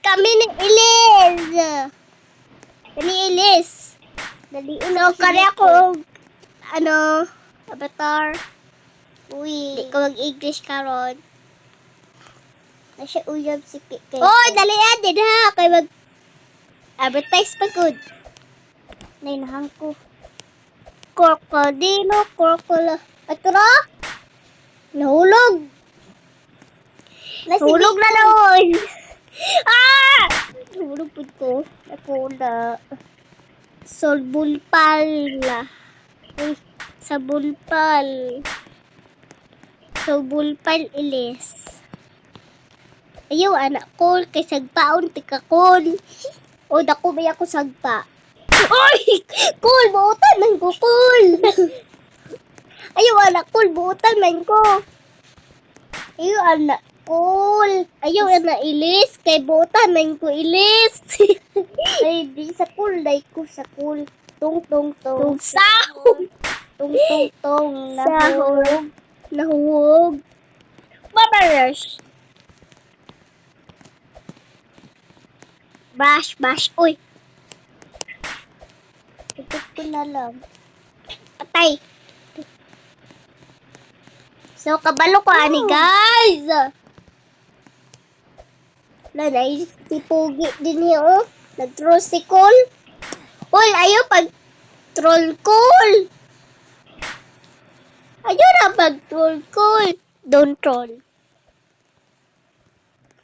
kami ni Eliz. Ni Eliz. Dali So, kari ako, avatar. Uy. Di ko mag-English karon. Nasa uyab si Kay. Oh, dali yan, din ha. Kay mag-advertise pa good. Nainahan ko. Crocodilo. Ito ra? Nahulog. Nahulog na noon. Ah! Nahulog po ko. Ako na. Solbulpal. Uy, sabulpal. Sobulpal Ilis. Ayaw, anak ko. Kay sagpaon, tikakon. O, dako ba ako sagpa? Oy! Cool! Buutan man ko, cool! Ayaw, anak, cool! Buutan man ko. Ayaw, anak, cool! Ayaw, anak, ilis. Kay buutan man ko, ilis. Ay, di sa cool. Day ko sa cool. Tung. Sahog! Tung. Sahog! Nahuwog! Babarush! Bash! Uy! Tutok ko na lang. Patay! So, kabalo ko, ani, guys! Nanay, si Pugi din niyo, oh. Nag-troll si Cole. Uy, ayaw pag-troll Cole. Ayaw na pag-troll Cole. Don't troll.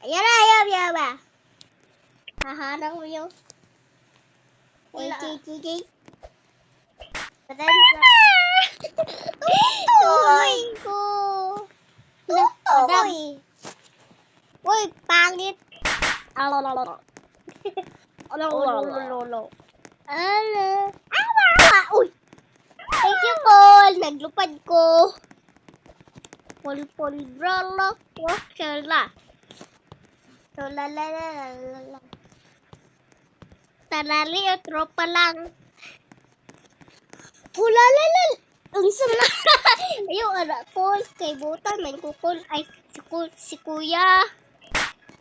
Ayaw ba? Hahanang mo yun. Wala. Kiki. Patay sa... Tuloy ko. Madam. Uy, pangit. Alololo. Uy. Thank you, Cole. Naglupad ko. Pol, brala. Wakala. So, la. Tanali o tropa lang. Pulalala. Unsa na? Ayaw, anak ko. Kay butan, man ko, Cole. Ay, si kuya.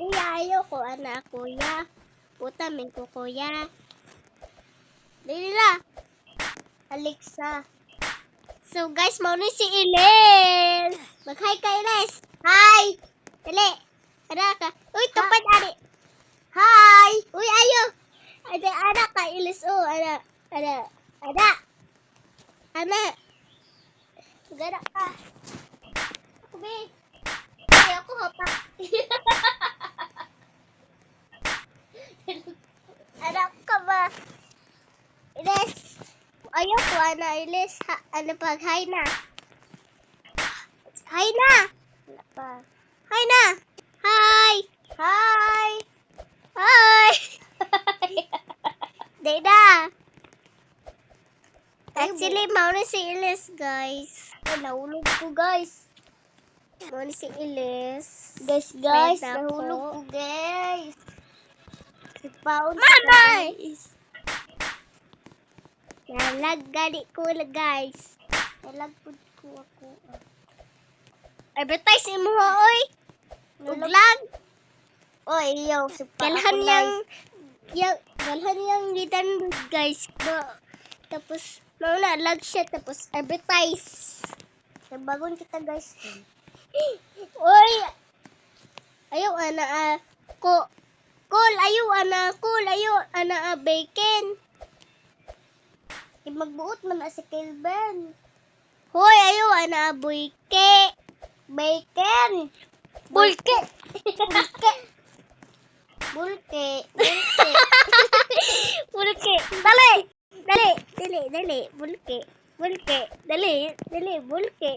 Kuya, ayaw ko, anak, kuya. Butan, man ko, kuya. Dili na. Alexa. So, guys, mauna si Iles. Mag-hi ka, Iles. Hi. Dali. Ada ka. Uy, tupad, ari. Hi. Uy, ayo. Ada ka, Iles. Oh, ada. Gada ka. Ako, be. Ay, ako, hapak. Ada ka ba? Iles. Ayaw ko, ana, Iles. Hi na. Hi na. Wala pa. Hi na. Hi. Di na. Actually, mauna si Iles, guys. Ay, nahulog ko, guys. Mauna si Iles. Guys, Friend ako. nahulog ko, guys. Nagpaon Guys! Nalag gali ko na, guys. Nalagpod ko ako. Advertise mo, oy. Uglag. Oy, yo. Galhan yang lidan, guys. Tapos, mauna, lag siya. Tapos, advertise. Nagbagon kita, guys. Oy! Ayaw, ana, Cool, ayaw, ana, bacon. Magbuot man na si Kelben. Hoy, ayaw, ana, buike. Bacon. Bulke. Bulke. Bulke. Dali. Bulke. Dali, bulke. Dali, bulke.